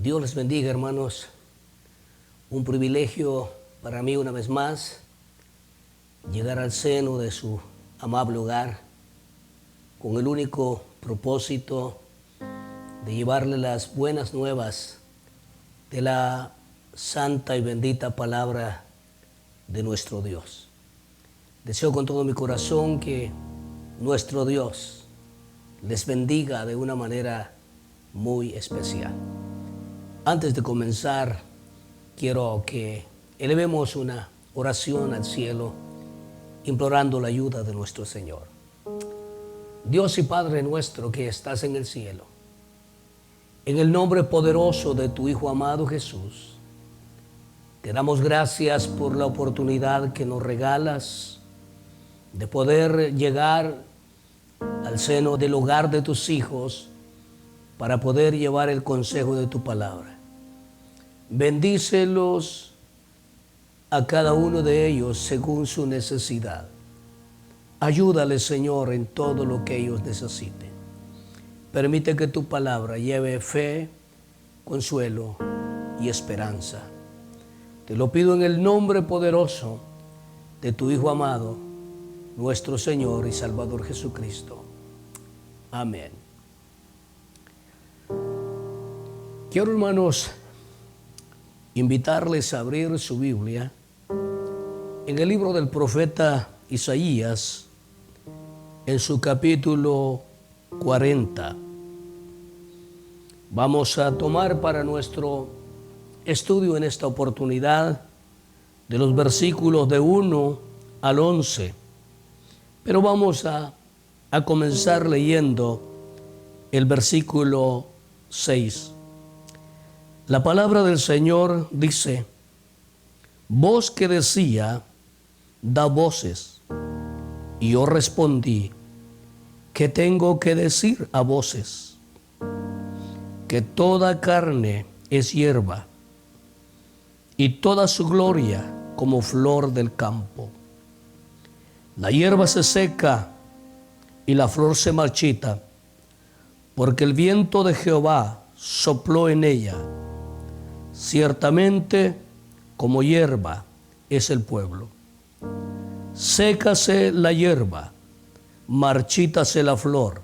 Dios les bendiga, hermanos. Un privilegio para mí una vez más llegar al seno de su amable hogar con el único propósito de llevarle las buenas nuevas de la santa y bendita palabra de nuestro Dios. Deseo con todo mi corazón que nuestro Dios les bendiga de una manera muy especial. Antes de comenzar, quiero que elevemos una oración al cielo, implorando la ayuda de nuestro Señor. Dios y Padre nuestro que estás en el cielo, en el nombre poderoso de tu Hijo amado Jesús, te damos gracias por la oportunidad que nos regalas de poder llegar al seno del hogar de tus hijos para poder llevar el consejo de tu palabra. Bendícelos a cada uno de ellos según su necesidad. Ayúdales, Señor, en todo lo que ellos necesiten. Permite que tu palabra lleve fe, consuelo y esperanza. Te lo pido en el nombre poderoso de tu Hijo amado, nuestro Señor y Salvador Jesucristo. Amén. Quiero, hermanos, invitarles a abrir su Biblia en el libro del profeta Isaías, en su capítulo 40. Vamos a tomar para nuestro estudio en esta oportunidad de los versículos de 1 al 11. Pero vamos a comenzar leyendo el versículo 6. La palabra del Señor dice: voz que decía, da voces. Y yo respondí, ¿qué tengo que decir a voces? Que toda carne es hierba, y toda su gloria como flor del campo. La hierba se seca y la flor se marchita, porque el viento de Jehová sopló en ella. Ciertamente, como hierba es el pueblo. Sécase la hierba, marchítase la flor,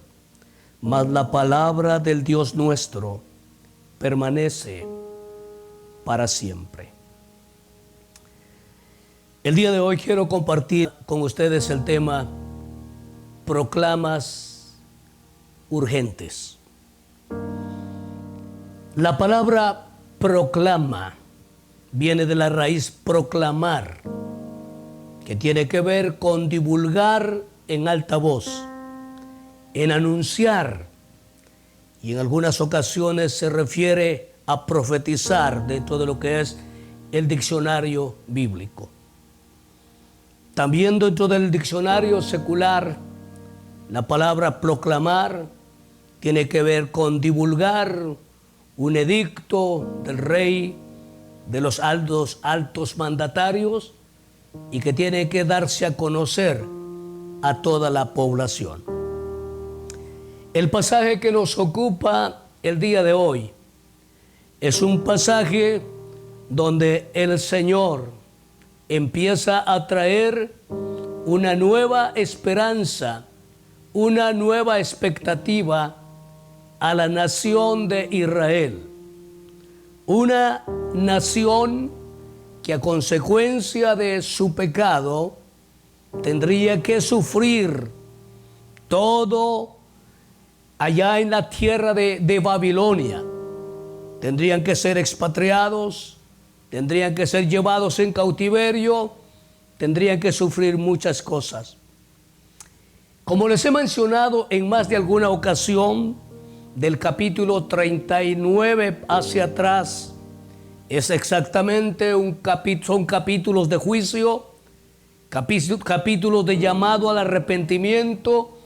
mas la palabra del Dios nuestro permanece para siempre. El día de hoy quiero compartir con ustedes el tema proclamas urgentes. La palabra proclama viene de la raíz proclamar, que tiene que ver con divulgar en alta voz, en anunciar, y en algunas ocasiones se refiere a profetizar dentro de lo que es el diccionario bíblico. También dentro del diccionario secular, la palabra proclamar tiene que ver con divulgar un edicto del rey, de los altos mandatarios, y que tiene que darse a conocer a toda la población. El pasaje que nos ocupa el día de hoy es un pasaje donde el Señor empieza a traer una nueva esperanza, una nueva expectativa a la nación de Israel. Una nación que a consecuencia de su pecado tendría que sufrir todo allá en la tierra de Babilonia. Tendrían que ser expatriados, tendrían que ser llevados en cautiverio, tendrían que sufrir muchas cosas. Como les he mencionado en más de alguna ocasión, del capítulo 39 hacia atrás, es exactamente son capítulos de juicio, capítulos de llamado al arrepentimiento,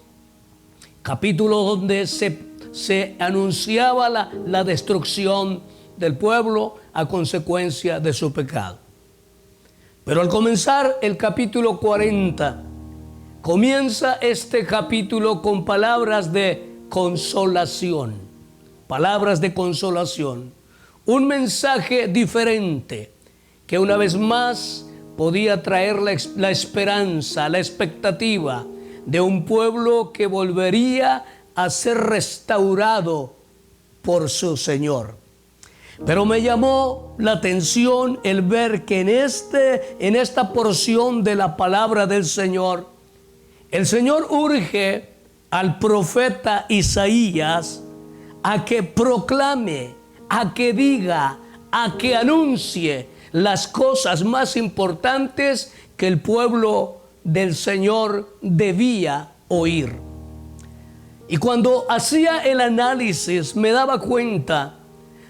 capítulos donde se anunciaba la destrucción del pueblo a consecuencia de su pecado. Pero al comenzar el capítulo 40, comienza este capítulo con palabras de consolación. Palabras de consolación. un mensaje diferente que una vez más podía traer la esperanza, la expectativa de un pueblo que volvería a ser restaurado por su Señor. Pero me llamó la atención el ver que en esta porción de la palabra del Señor, el Señor urge al profeta Isaías a que proclame, a que diga, a que anuncie las cosas más importantes que el pueblo del Señor debía oír. Y cuando hacía el análisis me daba cuenta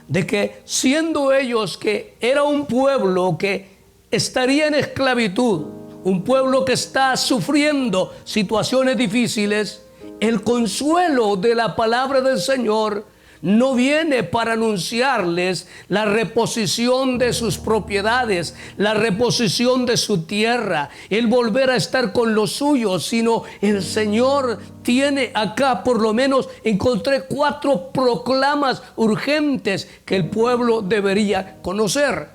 de que siendo ellos que era un pueblo que estaría en esclavitud, un pueblo que está sufriendo situaciones difíciles, el consuelo de la palabra del Señor no viene para anunciarles la reposición de sus propiedades, la reposición de su tierra, el volver a estar con los suyos, sino el Señor tiene acá, por lo menos encontré 4 proclamas urgentes que el pueblo debería conocer.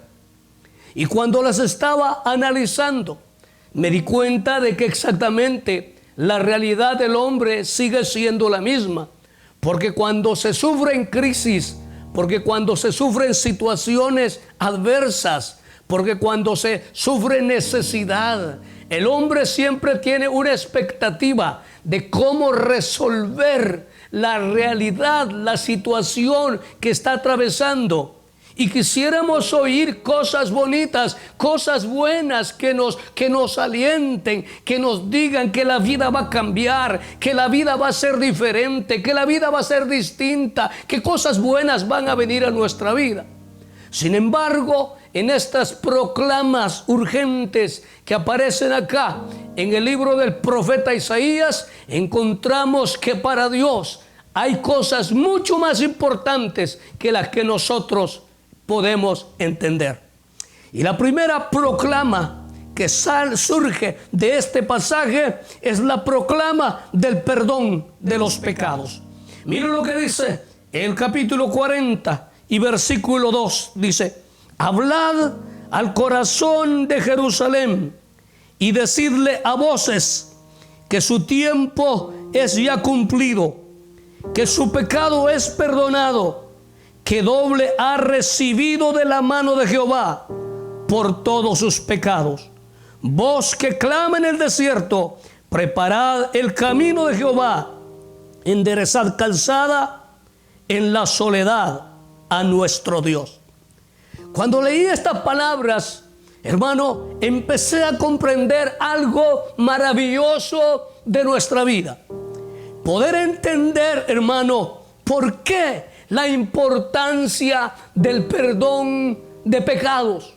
Y cuando las estaba analizando, me di cuenta de que exactamente la realidad del hombre sigue siendo la misma. Porque cuando se sufren crisis, porque cuando se sufren situaciones adversas, porque cuando se sufre necesidad, el hombre siempre tiene una expectativa de cómo resolver la realidad, la situación que está atravesando. Y quisiéramos oír cosas bonitas, cosas buenas que nos alienten, que nos digan que la vida va a cambiar, que la vida va a ser diferente, que la vida va a ser distinta, que cosas buenas van a venir a nuestra vida. Sin embargo, en estas proclamas urgentes que aparecen acá en el libro del profeta Isaías, encontramos que para Dios hay cosas mucho más importantes que las que nosotros podemos entender. Y la primera proclama que surge de este pasaje es la proclama del perdón de los pecados. Miren lo que dice el capítulo 40 y versículo 2. Dice: hablad al corazón de Jerusalén y decidle a voces que su tiempo es ya cumplido, que su pecado es perdonado, que doble ha recibido de la mano de Jehová por todos sus pecados. Voz que clama en el desierto: preparad el camino de Jehová, enderezad calzada en la soledad a nuestro Dios. Cuando leí estas palabras, hermano, empecé a comprender algo maravilloso de nuestra vida. Poder entender, hermano, por qué la importancia del perdón de pecados.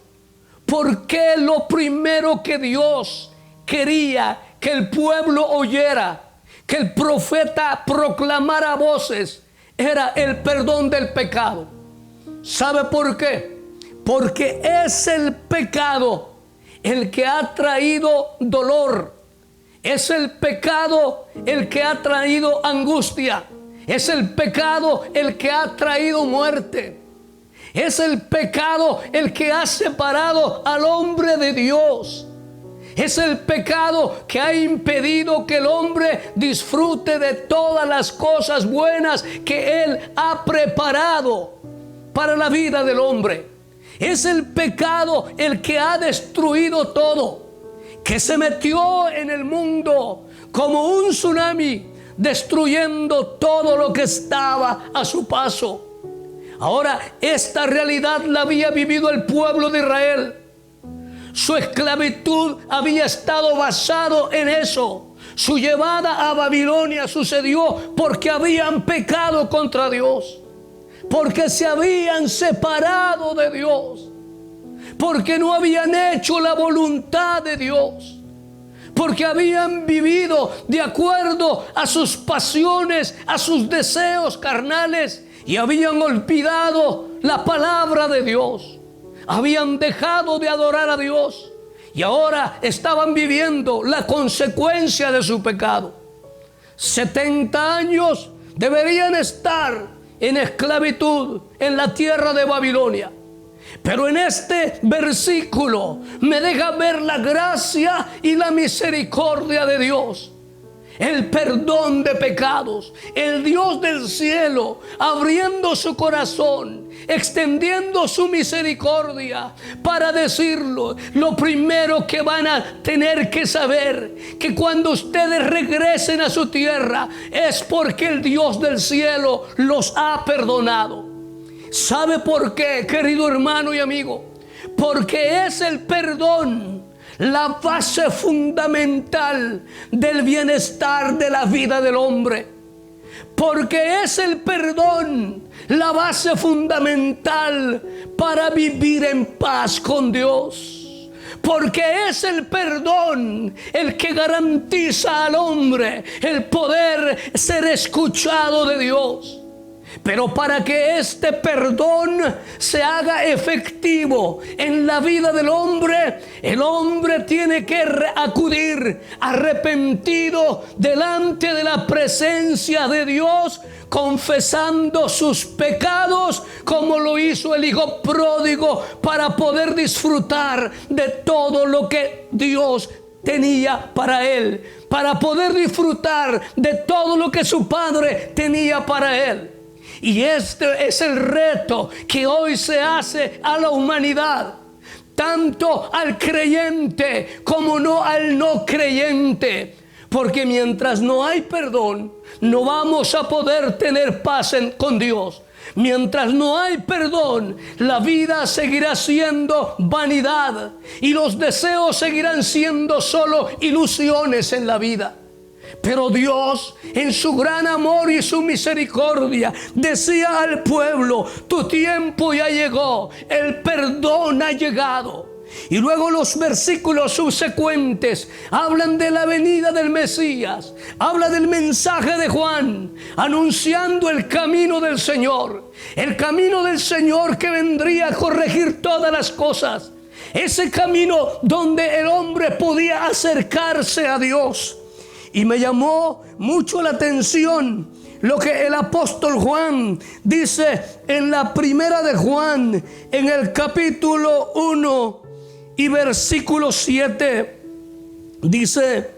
Porque lo primero que Dios quería que el pueblo oyera, que el profeta proclamara a voces, era el perdón del pecado. ¿Sabe por qué? Porque es el pecado el que ha traído dolor. Es el pecado el que ha traído angustia. Es el pecado el que ha traído muerte. Es el pecado el que ha separado al hombre de Dios. Es el pecado que ha impedido que el hombre disfrute de todas las cosas buenas que Él ha preparado para la vida del hombre. Es el pecado el que ha destruido todo, que se metió en el mundo como un tsunami, destruyendo todo lo que estaba a su paso. Ahora, esta realidad la había vivido el pueblo de Israel. Su esclavitud había estado basado en eso. Su llevada a Babilonia sucedió porque habían pecado contra Dios, porque se habían separado de Dios, porque no habían hecho la voluntad de Dios, porque habían vivido de acuerdo a sus pasiones, a sus deseos carnales, y habían olvidado la palabra de Dios. Habían dejado de adorar a Dios y ahora estaban viviendo la consecuencia de su pecado. 70 años deberían estar en esclavitud en la tierra de Babilonia. Pero en este versículo me deja ver la gracia y la misericordia de Dios. El perdón de pecados, el Dios del cielo abriendo su corazón, extendiendo su misericordia para decirlo. Lo primero que van a tener que saber, que cuando ustedes regresen a su tierra, es porque el Dios del cielo los ha perdonado. ¿Sabe por qué, querido hermano y amigo? Porque es el perdón la base fundamental del bienestar de la vida del hombre. Porque es el perdón la base fundamental para vivir en paz con Dios. Porque es el perdón el que garantiza al hombre el poder ser escuchado de Dios. Pero para que este perdón se haga efectivo en la vida del hombre, el hombre tiene que acudir arrepentido delante de la presencia de Dios, confesando sus pecados, como lo hizo el hijo pródigo, para poder disfrutar de todo lo que Dios tenía para él, para poder disfrutar de todo lo que su padre tenía para él. Y este es el reto que hoy se hace a la humanidad, tanto al creyente como no al no creyente. Porque mientras no hay perdón, no vamos a poder tener paz con Dios. Mientras no hay perdón, la vida seguirá siendo vanidad y los deseos seguirán siendo solo ilusiones en la vida. Pero Dios, en su gran amor y su misericordia, decía al pueblo: tu tiempo ya llegó, el perdón ha llegado. Y luego los versículos subsecuentes hablan de la venida del Mesías, habla del mensaje de Juan, anunciando el camino del Señor, el camino del Señor que vendría a corregir todas las cosas, ese camino donde el hombre podía acercarse a Dios. Y me llamó mucho la atención lo que el apóstol Juan dice en la primera de Juan, en el capítulo 1 y versículo 7. Dice: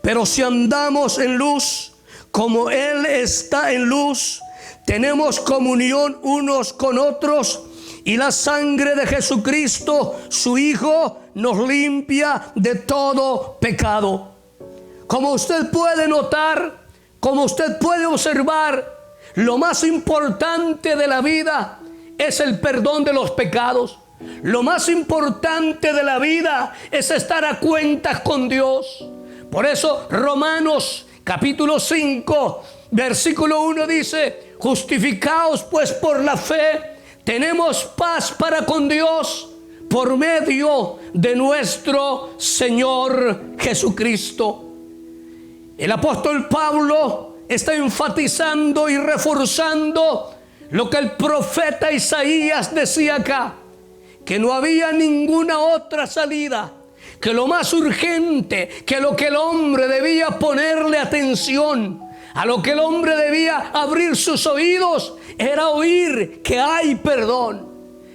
pero si andamos en luz, como Él está en luz, tenemos comunión unos con otros, y la sangre de Jesucristo, su Hijo, nos limpia de todo pecado. Como usted puede notar, como usted puede observar, lo más importante de la vida es el perdón de los pecados. Lo más importante de la vida es estar a cuentas con Dios. Por eso Romanos capítulo 5 versículo 1 dice: justificaos pues por la fe, tenemos paz para con Dios por medio de nuestro Señor Jesucristo. El apóstol Pablo está enfatizando y reforzando lo que el profeta Isaías decía acá, que no había ninguna otra salida, que lo más urgente, que lo que el hombre debía ponerle atención, a lo que el hombre debía abrir sus oídos, era oír que hay perdón.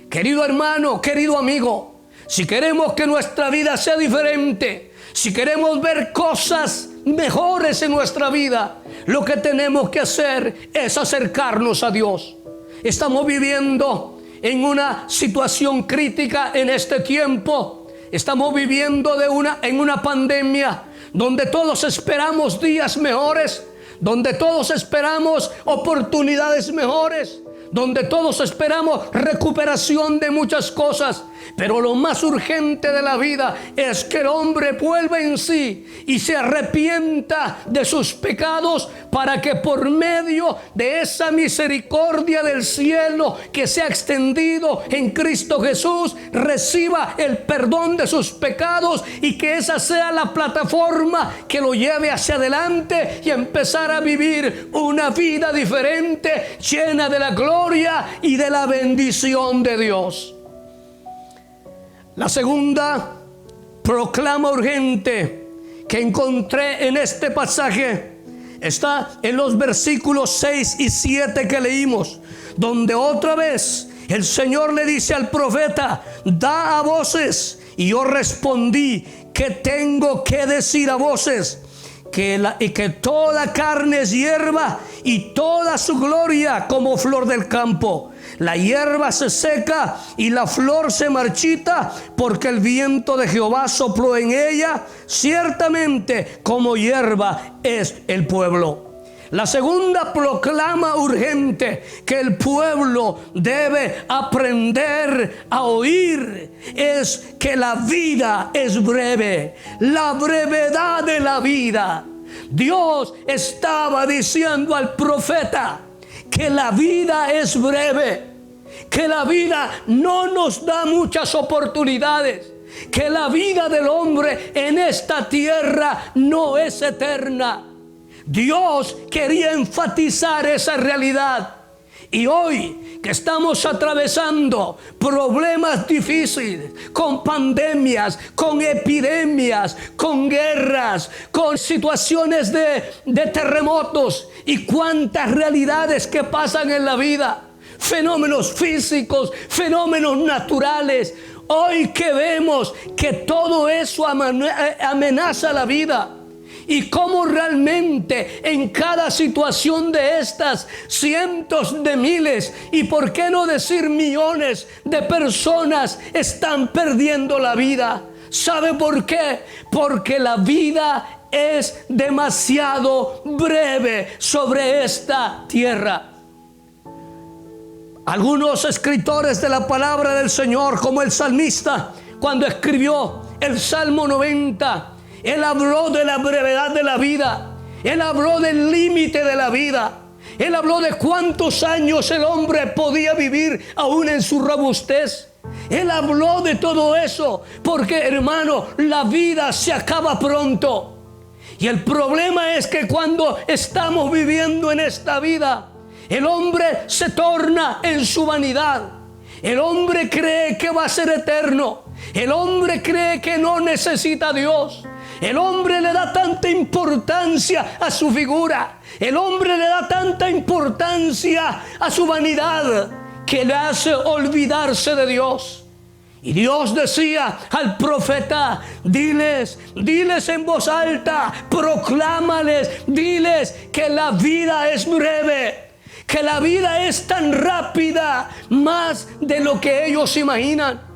Querido hermano, querido amigo, si queremos que nuestra vida sea diferente, si queremos ver cosas mejores en nuestra vida, lo que tenemos que hacer es acercarnos a Dios. Estamos viviendo en una situación crítica en este tiempo. Estamos viviendo en una pandemia donde todos esperamos días mejores, donde todos esperamos oportunidades mejores, donde todos esperamos recuperación de muchas cosas. Pero lo más urgente de la vida es que el hombre vuelva en sí y se arrepienta de sus pecados, para que por medio de esa misericordia del cielo que se ha extendido en Cristo Jesús, reciba el perdón de sus pecados, y que esa sea la plataforma que lo lleve hacia adelante y empezar a vivir una vida diferente, llena de la gloria y de la bendición de Dios. La segunda proclama urgente que encontré en este pasaje está en los versículos 6 y 7 que leímos, donde otra vez el Señor le dice al profeta: da a voces. Y yo respondí: ¿qué tengo que decir a voces? Que toda carne es hierba y toda su gloria como flor del campo. La hierba se seca y la flor se marchita, porque el viento de Jehová sopló en ella. Ciertamente como hierba es el pueblo. La segunda proclama urgente que el pueblo debe aprender a oír es que la vida es breve, la brevedad de la vida. Dios estaba diciendo al profeta que la vida es breve, que la vida no nos da muchas oportunidades, que la vida del hombre en esta tierra no es eterna. Dios quería enfatizar esa realidad. Y hoy que estamos atravesando problemas difíciles, con pandemias, con epidemias, con guerras, con situaciones de terremotos y cuántas realidades que pasan en la vida, fenómenos físicos, fenómenos naturales. Hoy que vemos que todo eso amenaza la vida. Y cómo realmente en cada situación de estas, cientos de miles, y por qué no decir millones de personas están perdiendo la vida. ¿Sabe por qué? Porque la vida es demasiado breve sobre esta tierra. Algunos escritores de la palabra del Señor, como el salmista, cuando escribió el Salmo 90, él habló de la brevedad de la vida. Él habló del límite de la vida. Él habló de cuántos años el hombre podía vivir aún en su robustez. Él habló de todo eso porque, hermano, la vida se acaba pronto. Y el problema es que cuando estamos viviendo en esta vida, el hombre se torna en su vanidad. El hombre cree que va a ser eterno. El hombre cree que no necesita a Dios. El hombre le da tanta importancia a su figura. El hombre le da tanta importancia a su vanidad que le hace olvidarse de Dios. Y Dios decía al profeta: diles en voz alta, proclámales, diles que la vida es breve, que la vida es tan rápida, más de lo que ellos imaginan.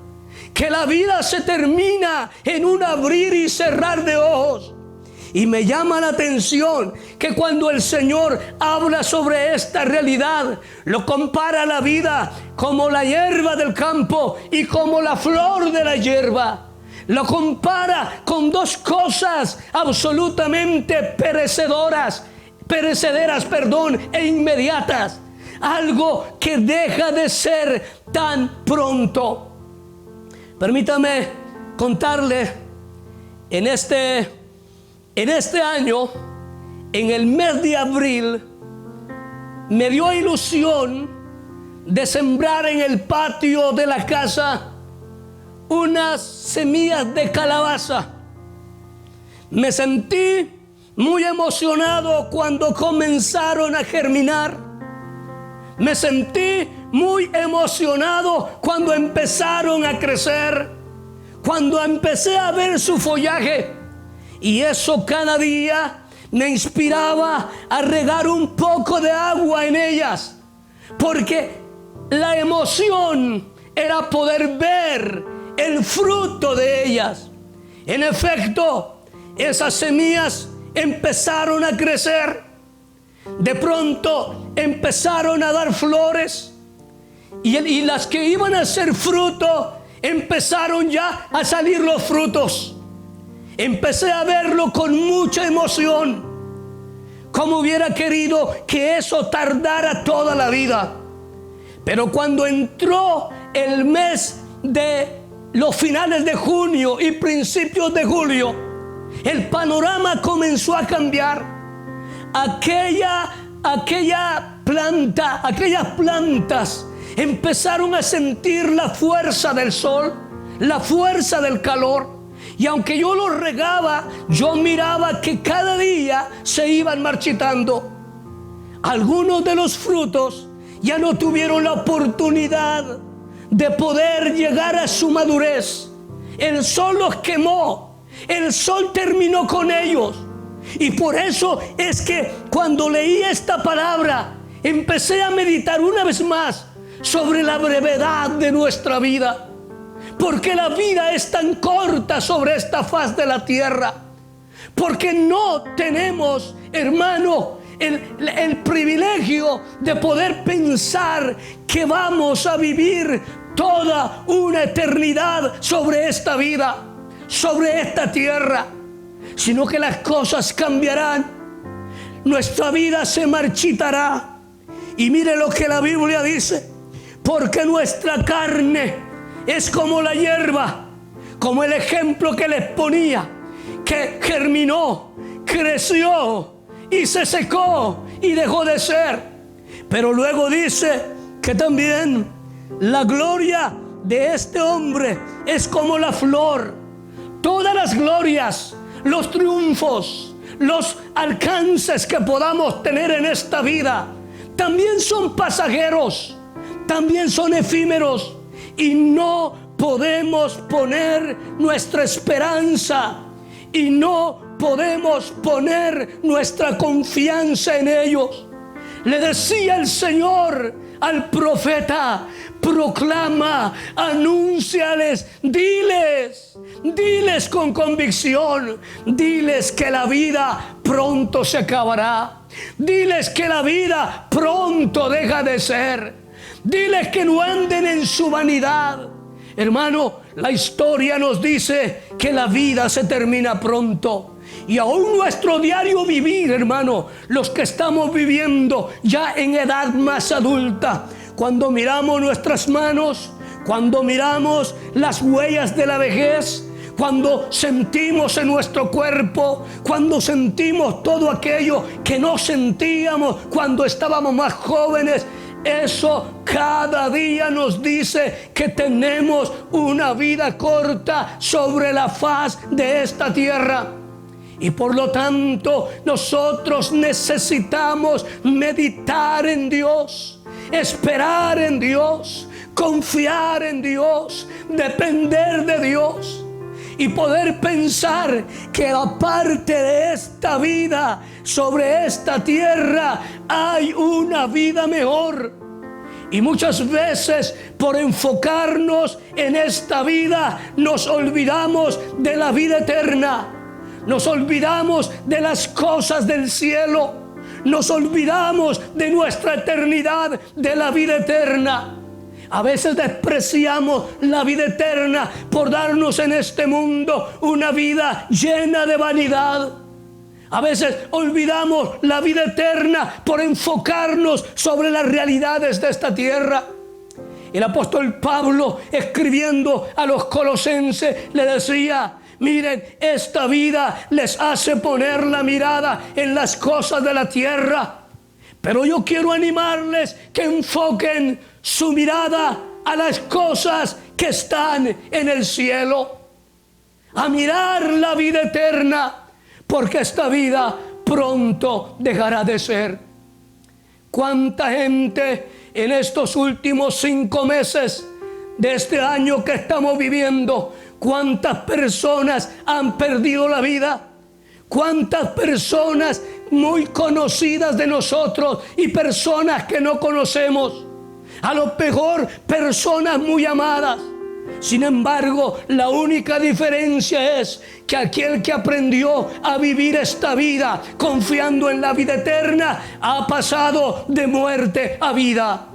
Que la vida se termina en un abrir y cerrar de ojos. Y me llama la atención que cuando el Señor habla sobre esta realidad, lo compara a la vida como la hierba del campo y como la flor de la hierba. Lo compara con dos cosas absolutamente perecederas, e inmediatas. Algo que deja de ser tan pronto. Permítame contarle, en este año, en el mes de abril, me dio ilusión de sembrar en el patio de la casa unas semillas de calabaza. Me sentí muy emocionado cuando comenzaron a germinar. Me sentí muy emocionado cuando empezaron a crecer, cuando empecé a ver su follaje. Y eso cada día me inspiraba a regar un poco de agua en ellas, porque la emoción era poder ver el fruto de ellas. En efecto, esas semillas empezaron a crecer. De pronto empezaron a dar flores. Y las que iban a ser fruto, empezaron ya a salir los frutos. Empecé a verlo con mucha emoción. Como hubiera querido que eso tardara toda la vida. Pero cuando entró el mes de los finales de junio y principios de julio, el panorama comenzó a cambiar. Aquellas plantas empezaron a sentir la fuerza del sol, la fuerza del calor, Y aunque yo los regaba, yo miraba que cada día se iban marchitando. Algunos de los frutos ya no tuvieron la oportunidad de poder llegar a su madurez. El sol los quemó, el sol terminó con ellos. Y por eso es que cuando leí esta palabra, empecé a meditar una vez más sobre la brevedad de nuestra vida. Porque la vida es tan corta sobre esta faz de la tierra. Porque no tenemos, hermano, el privilegio de poder pensar que vamos a vivir toda una eternidad sobre esta vida, sobre esta tierra, sino que las cosas cambiarán, nuestra vida se marchitará. Y mire lo que la Biblia dice: porque nuestra carne es como la hierba, como el ejemplo que les ponía, que germinó, creció y se secó y dejó de ser. Pero luego dice que también la gloria de este hombre es como la flor. Todas las glorias, los triunfos, los alcances que podamos tener en esta vida también son pasajeros, también son efímeros, y no podemos poner nuestra esperanza y no podemos poner nuestra confianza en ellos. Le decía el Señor al profeta: proclama, anúnciales, diles con convicción, diles que la vida pronto se acabará, diles que la vida pronto deja de ser, diles que no anden en su vanidad. Hermano, la historia nos dice que la vida se termina pronto. Y aún nuestro diario vivir, hermano, los que estamos viviendo ya en edad más adulta, cuando miramos nuestras manos, cuando miramos las huellas de la vejez, cuando sentimos en nuestro cuerpo, cuando sentimos todo aquello que no sentíamos cuando estábamos más jóvenes, eso cada día nos dice que tenemos una vida corta sobre la faz de esta tierra. Y por lo tanto nosotros necesitamos meditar en Dios, esperar en Dios, confiar en Dios, depender de Dios y poder pensar que aparte de esta vida, sobre esta tierra hay una vida mejor. Y muchas veces por enfocarnos en esta vida nos olvidamos de la vida eterna. Nos olvidamos de las cosas del cielo. Nos olvidamos de nuestra eternidad, de la vida eterna. A veces despreciamos la vida eterna por darnos en este mundo una vida llena de vanidad. A veces olvidamos la vida eterna por enfocarnos sobre las realidades de esta tierra. El apóstol Pablo, escribiendo a los colosenses, le decía: miren, esta vida les hace poner la mirada en las cosas de la tierra. Pero yo quiero animarles que enfoquen su mirada a las cosas que están en el cielo. A mirar la vida eterna, porque esta vida pronto dejará de ser. ¿Cuánta gente en estos últimos 5 meses de este año que estamos viviendo, cuántas personas han perdido la vida? ¿Cuántas personas muy conocidas de nosotros y personas que no conocemos? A lo mejor personas muy amadas. Sin embargo, la única diferencia es que aquel que aprendió a vivir esta vida confiando en la vida eterna ha pasado de muerte a vida.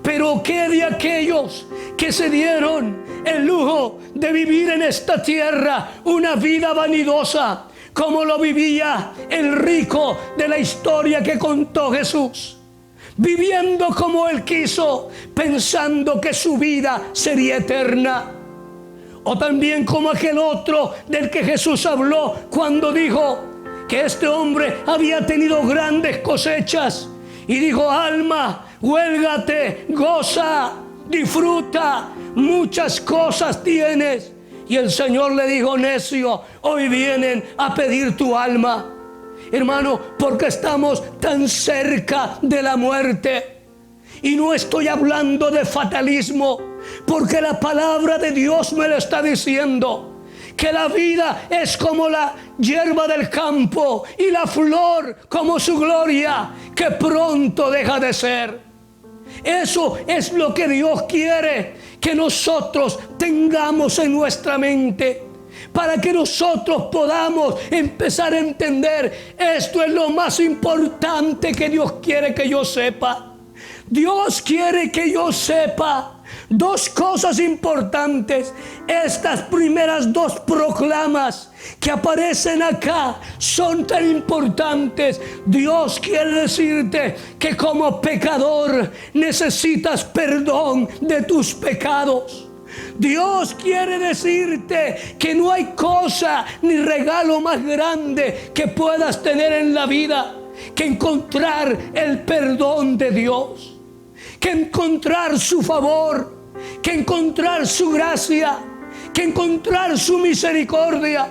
Pero ¿qué de aquellos que se dieron el lujo de vivir en esta tierra una vida vanidosa, como lo vivía el rico de la historia que contó Jesús? Viviendo como él quiso, pensando que su vida sería eterna. O también como aquel otro del que Jesús habló cuando dijo que este hombre había tenido grandes cosechas. Y dijo: alma, huélgate, goza, disfruta, muchas cosas tienes. Y el Señor le dijo: necio, hoy vienen a pedir tu alma. Hermano, porque estamos tan cerca de la muerte. Y no estoy hablando de fatalismo, porque la palabra de Dios me lo está diciendo. Que la vida es como la hierba del campo y la flor como su gloria, que pronto deja de ser. Eso es lo que Dios quiere que nosotros tengamos en nuestra mente, para que nosotros podamos empezar a entender: esto es lo más importante que Dios quiere que yo sepa. Dios quiere que yo sepa dos cosas importantes. Estas primeras dos proclamas que aparecen acá son tan importantes. Dios quiere decirte que como pecador necesitas perdón de tus pecados. Dios quiere decirte que no hay cosa ni regalo más grande que puedas tener en la vida que encontrar el perdón de Dios, que encontrar su favor, que encontrar su gracia, que encontrar su misericordia.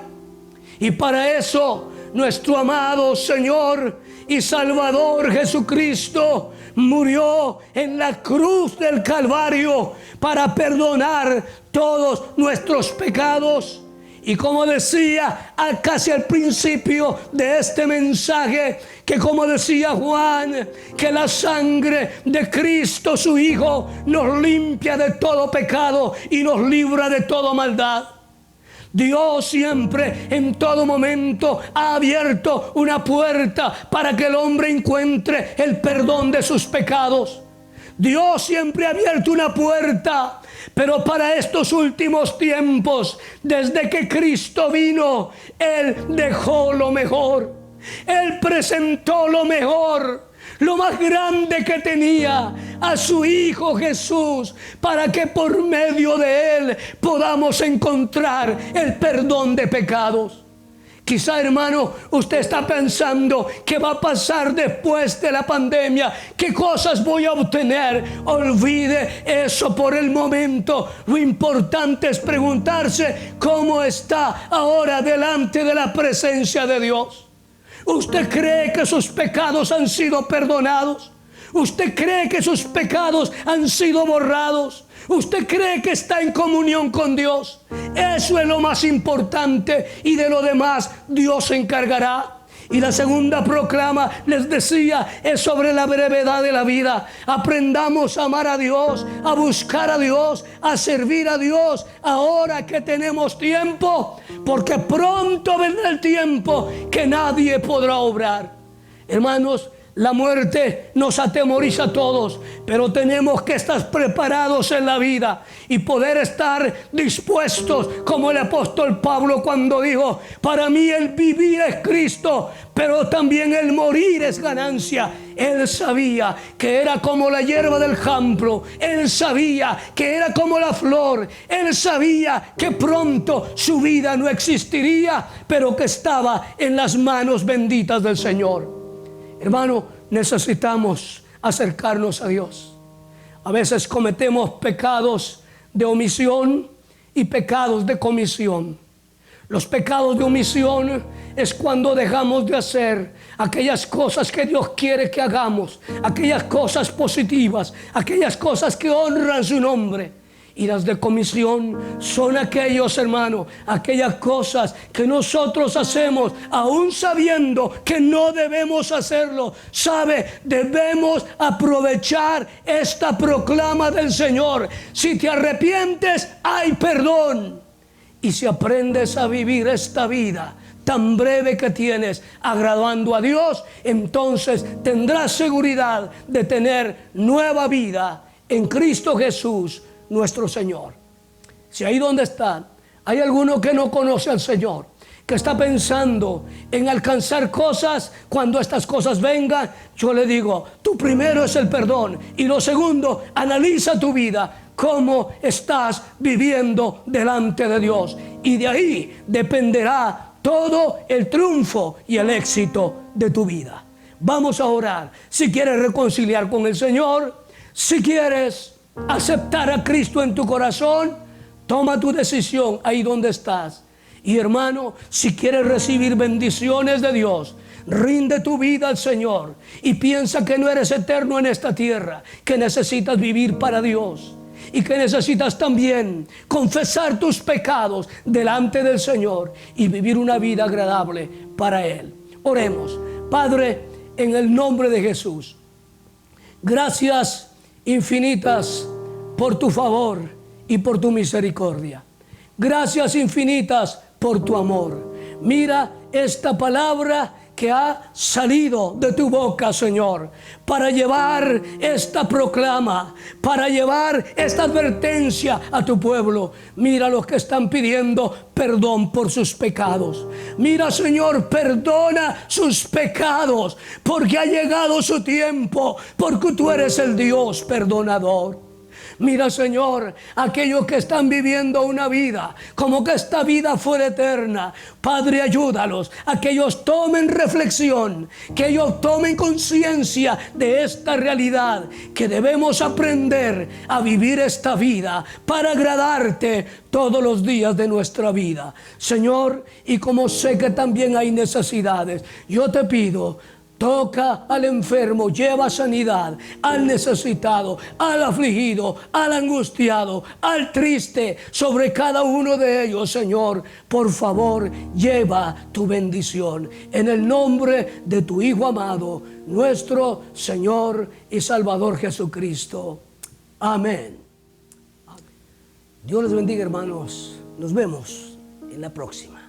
Y para eso nuestro amado Señor y Salvador Jesucristo murió en la cruz del Calvario para perdonar todos nuestros pecados. Y como decía casi al principio de este mensaje, que como decía Juan, que la sangre de Cristo su Hijo nos limpia de todo pecado y nos libra de toda maldad. Dios siempre, en todo momento, ha abierto una puerta para que el hombre encuentre el perdón de sus pecados. Dios siempre ha abierto una puerta, pero para estos últimos tiempos, desde que Cristo vino, Él dejó lo mejor. Él presentó lo mejor, lo más grande que tenía, a su Hijo Jesús, para que por medio de Él podamos encontrar el perdón de pecados. Quizá, hermano, usted está pensando: ¿qué va a pasar después de la pandemia? ¿Qué cosas voy a obtener? Olvide eso por el momento. Lo importante es preguntarse cómo está ahora delante de la presencia de Dios. ¿Usted cree que sus pecados han sido perdonados? ¿Usted cree que sus pecados han sido borrados? ¿Usted cree que está en comunión con Dios? Eso es lo más importante, y de lo demás Dios se encargará. Y la segunda proclama, les decía, es sobre la brevedad de la vida. Aprendamos a amar a Dios, a buscar a Dios, a servir a Dios ahora que tenemos tiempo, porque pronto vendrá el tiempo que nadie podrá obrar. Hermanos, la muerte nos atemoriza a todos, pero tenemos que estar preparados en la vida y poder estar dispuestos, como el apóstol Pablo cuando dijo: para mí el vivir es Cristo, pero también el morir es ganancia. Él sabía que era como la hierba del campo, él sabía que era como la flor, él sabía que pronto su vida no existiría, pero que estaba en las manos benditas del Señor. Hermano, necesitamos acercarnos a Dios. A veces cometemos pecados de omisión y pecados de comisión. Los pecados de omisión es cuando dejamos de hacer aquellas cosas que Dios quiere que hagamos, aquellas cosas positivas, aquellas cosas que honran su nombre. Y las de comisión son aquellos, hermanos, aquellas cosas que nosotros hacemos aún sabiendo que no debemos hacerlo. ¿Sabe? Debemos aprovechar esta proclama del Señor. Si te arrepientes, hay perdón. Y si aprendes a vivir esta vida tan breve que tienes agradando a Dios, entonces tendrás seguridad de tener nueva vida en Cristo Jesús, nuestro Señor. Si ahí donde están hay alguno que no conoce al Señor, que está pensando en alcanzar cosas, cuando estas cosas vengan, yo le digo: tú primero es el perdón, y lo segundo, analiza tu vida, cómo estás viviendo delante de Dios, y de ahí dependerá todo el triunfo y el éxito de tu vida. Vamos a orar. Si quieres reconciliar con el Señor, si quieres aceptar a Cristo en tu corazón, Toma tu decisión ahí donde estás. Y hermano, si quieres recibir bendiciones de Dios, rinde tu vida al Señor y piensa que no eres eterno en esta tierra, que necesitas vivir para Dios y que necesitas también confesar tus pecados delante del Señor y vivir una vida agradable para Él. Oremos. Padre, en el nombre de Jesús, gracias infinitas por tu favor y por tu misericordia. Gracias infinitas por tu amor. Mira esta palabra que ha salido de tu boca, Señor, para llevar esta proclama, para llevar esta advertencia a tu pueblo. Mira los que están pidiendo perdón por sus pecados. Mira, Señor, perdona sus pecados, porque ha llegado su tiempo, porque tú eres el Dios perdonador. Mira, Señor, aquellos que están viviendo una vida como que esta vida fuera eterna. Padre, ayúdalos a que ellos tomen reflexión, que ellos tomen conciencia de esta realidad, que debemos aprender a vivir esta vida para agradarte todos los días de nuestra vida. Señor, y como sé que también hay necesidades, yo te pido, toca al enfermo, lleva sanidad al necesitado, al afligido, al angustiado, al triste, sobre cada uno de ellos, Señor. Por favor, lleva tu bendición en el nombre de tu Hijo amado, nuestro Señor y Salvador Jesucristo. Amén. Dios les bendiga, hermanos. Nos vemos en la próxima.